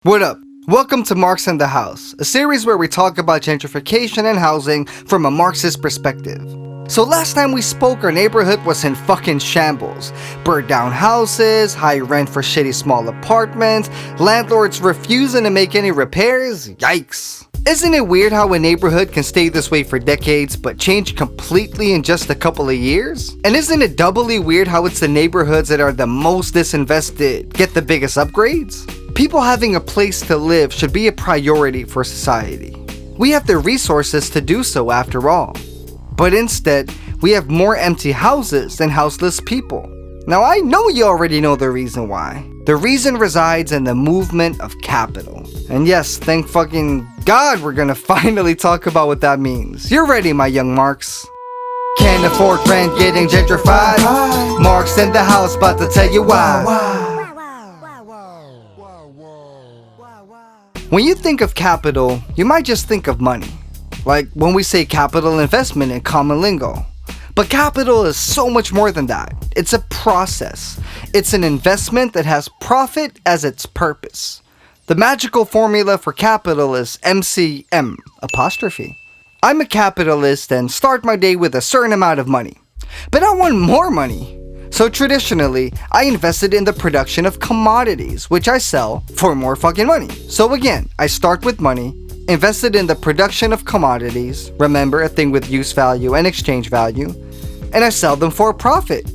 What up? Welcome to Marx in the House, a series where we talk about gentrification and housing from a Marxist perspective. So last time we spoke, our neighborhood was in fucking shambles. Burnt down houses, high rent for shitty small apartments, landlords refusing to make any repairs, yikes. Isn't it weird how a neighborhood can stay this way for decades but change completely in just a couple of years? And isn't it doubly weird how it's the neighborhoods that are the most disinvested get the biggest upgrades? People having a place to live should be a priority for society. We have the resources to do so after all. But instead, we have more empty houses than houseless people. Now I know you already know the reason why. The reason resides in the movement of capital. And yes, thank fucking God we're gonna finally talk about what that means. You're ready, my young Marx. Can't afford rent, getting gentrified. Marx in the house, about to tell you why. When you think of capital, you might just think of money. Like when we say capital investment in common lingo. But capital is so much more than that. It's a process. It's an investment that has profit as its purpose. The magical formula for capital is MCM apostrophe. I'm a capitalist and start my day with a certain amount of money. But I want more money. So traditionally, I invested in the production of commodities, which I sell for more fucking money. So again, I start with money, invested in the production of commodities, remember a thing with use value and exchange value, and I sell them for a profit.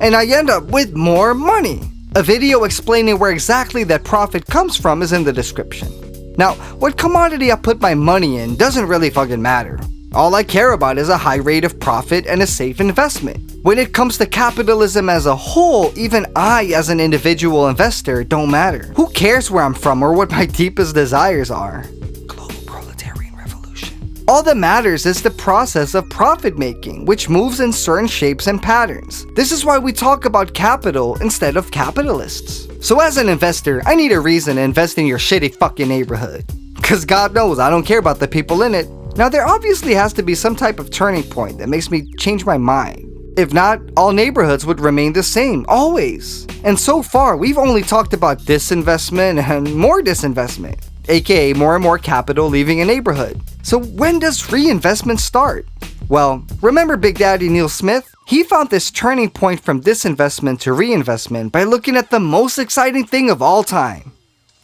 And I end up with more money. A video explaining where exactly that profit comes from is in the description. Now, what commodity I put my money in doesn't really fucking matter. All I care about is a high rate of profit and a safe investment. When it comes to capitalism as a whole, even I as an individual investor don't matter. Who cares where I'm from or what my deepest desires are? Global proletarian revolution. All that matters is the process of profit making, which moves in certain shapes and patterns. This is why we talk about capital instead of capitalists. So as an investor, I need a reason to invest in your shitty fucking neighborhood. Cause God knows I don't care about the people in it. Now there obviously has to be some type of turning point that makes me change my mind. If not, all neighborhoods would remain the same, always. And so far, we've only talked about disinvestment and more disinvestment, aka more and more capital leaving a neighborhood. So when does reinvestment start? Well, remember Big Daddy Neil Smith? He found this turning point from disinvestment to reinvestment by looking at the most exciting thing of all time: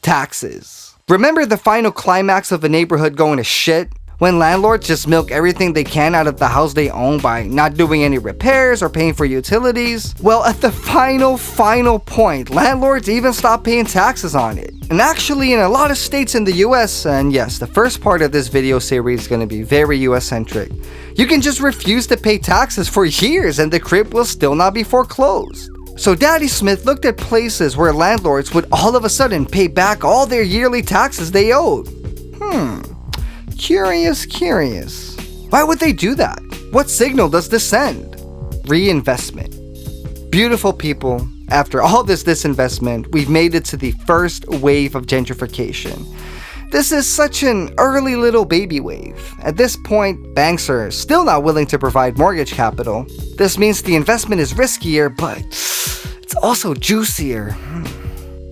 taxes. Remember the final climax of a neighborhood going to shit? When landlords just milk everything they can out of the house they own by not doing any repairs or paying for utilities? Well, at the final point, landlords even stop paying taxes on it. And actually, in a lot of states in the US, and yes, the first part of this video series is going to be very US-centric, you can just refuse to pay taxes for years and the crib will still not be foreclosed. So Daddy Smith looked at places where landlords would all of a sudden pay back all their yearly taxes they owed. Curious. Why would they do that? What signal does this send? Reinvestment. Beautiful people, after all this disinvestment, we've made it to the first wave of gentrification. This is such an early little baby wave. At this point, banks are still not willing to provide mortgage capital. This means the investment is riskier, but it's also juicier.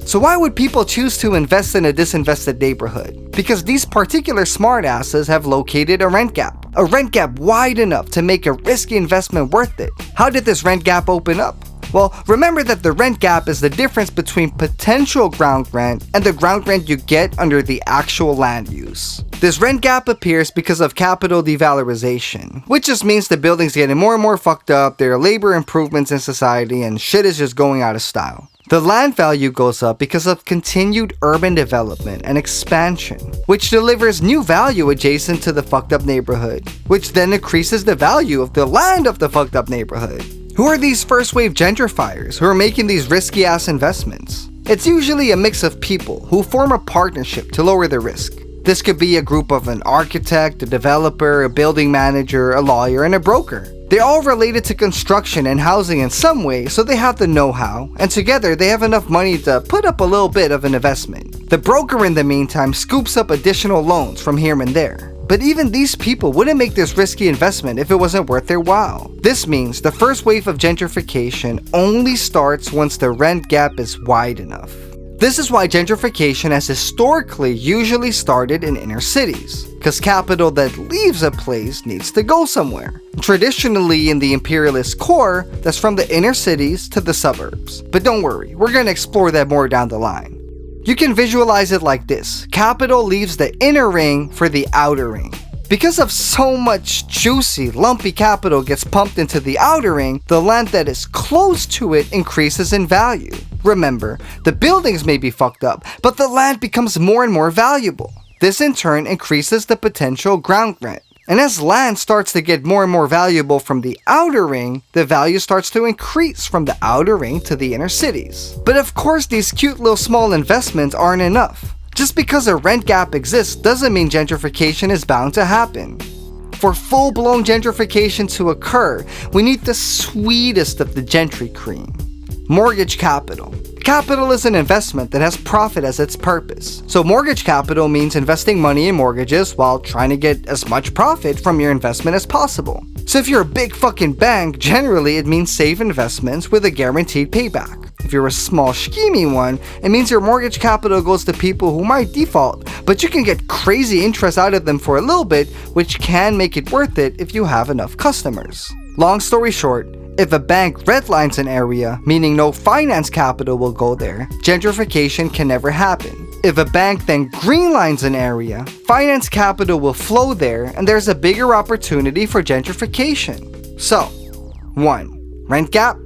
So why would people choose to invest in a disinvested neighborhood? Because these particular smartasses have located a rent gap wide enough to make a risky investment worth it. How did this rent gap open up? Well, remember that the rent gap is the difference between potential ground rent and the ground rent you get under the actual land use. This rent gap appears because of capital devalorization, which just means the building's getting more and more fucked up, there are labor improvements in society, and shit is just going out of style. The land value goes up because of continued urban development and expansion, which delivers new value adjacent to the fucked up neighborhood, which then increases the value of the land of the fucked up neighborhood. Who are these first wave gentrifiers who are making these risky ass investments? It's usually a mix of people who form a partnership to lower the risk. This could be a group of an architect, a developer, a building manager, a lawyer, and a broker. They're all related to construction and housing in some way, so they have the know-how, and together they have enough money to put up a little bit of an investment. The broker in the meantime scoops up additional loans from here and there. But even these people wouldn't make this risky investment if it wasn't worth their while. This means the first wave of gentrification only starts once the rent gap is wide enough. This is why gentrification has historically usually started in inner cities, because capital that leaves a place needs to go somewhere. Traditionally in the imperialist core, that's from the inner cities to the suburbs. But don't worry, we're going to explore that more down the line. You can visualize it like this: capital leaves the inner ring for the outer ring. Because of so much juicy, lumpy capital gets pumped into the outer ring, the land that is close to it increases in value. Remember, the buildings may be fucked up, but the land becomes more and more valuable. This in turn increases the potential ground rent. And as land starts to get more and more valuable from the outer ring, the value starts to increase from the outer ring to the inner cities. But of course, these cute little small investments aren't enough. Just because a rent gap exists doesn't mean gentrification is bound to happen. For full-blown gentrification to occur, we need the sweetest of the gentry cream: mortgage capital. Capital is an investment that has profit as its purpose. So mortgage capital means investing money in mortgages while trying to get as much profit from your investment as possible. So if you're a big fucking bank, generally it means safe investments with a guaranteed payback. If you're a small schemy one, it means your mortgage capital goes to people who might default, but you can get crazy interest out of them for a little bit, which can make it worth it if you have enough customers. Long story short, if a bank redlines an area, meaning no finance capital will go there, gentrification can never happen. If a bank then greenlines an area, finance capital will flow there and there's a bigger opportunity for gentrification. So, 1. Rent gap.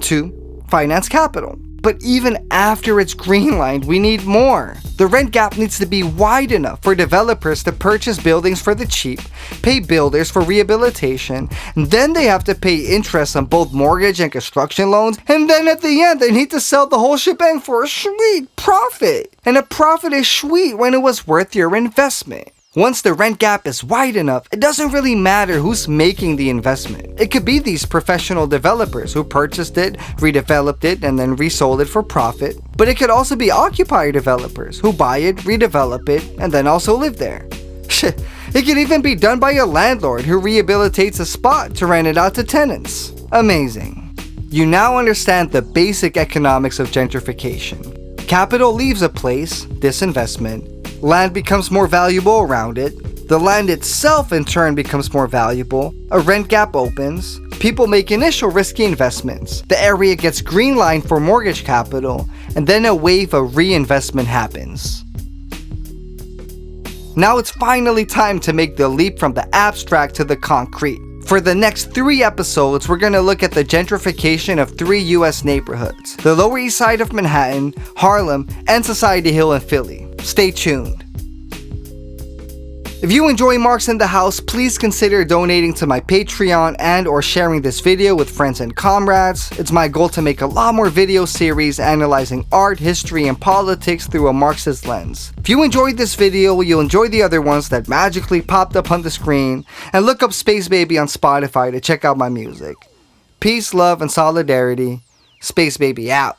2. Finance capital. But even after it's greenlined, we need more. The rent gap needs to be wide enough for developers to purchase buildings for the cheap, pay builders for rehabilitation, and then they have to pay interest on both mortgage and construction loans, and then at the end they need to sell the whole shebang for a sweet profit. And a profit is sweet when it was worth your investment. Once the rent gap is wide enough, it doesn't really matter who's making the investment. It could be these professional developers who purchased it, redeveloped it, and then resold it for profit. But it could also be occupier developers who buy it, redevelop it, and then also live there. Shit, it could even be done by a landlord who rehabilitates a spot to rent it out to tenants. Amazing. You now understand the basic economics of gentrification. Capital leaves a place, disinvestment. Land becomes more valuable around it. The land itself in turn becomes more valuable. A rent gap opens. People make initial risky investments. The area gets greenlined for mortgage capital, and then a wave of reinvestment happens. Now it's finally time to make the leap from the abstract to the concrete. For the next 3 episodes, we're going to look at the gentrification of 3 US neighborhoods: the Lower East Side of Manhattan, Harlem, and Society Hill in Philly. Stay tuned. If you enjoy Marx in the House, please consider donating to my Patreon and or sharing this video with friends and comrades. It's my goal to make a lot more video series analyzing art, history, and politics through a Marxist lens. If you enjoyed this video, you'll enjoy the other ones that magically popped up on the screen, and look up Space Baby on Spotify to check out my music. Peace, love, and solidarity. Space Baby out.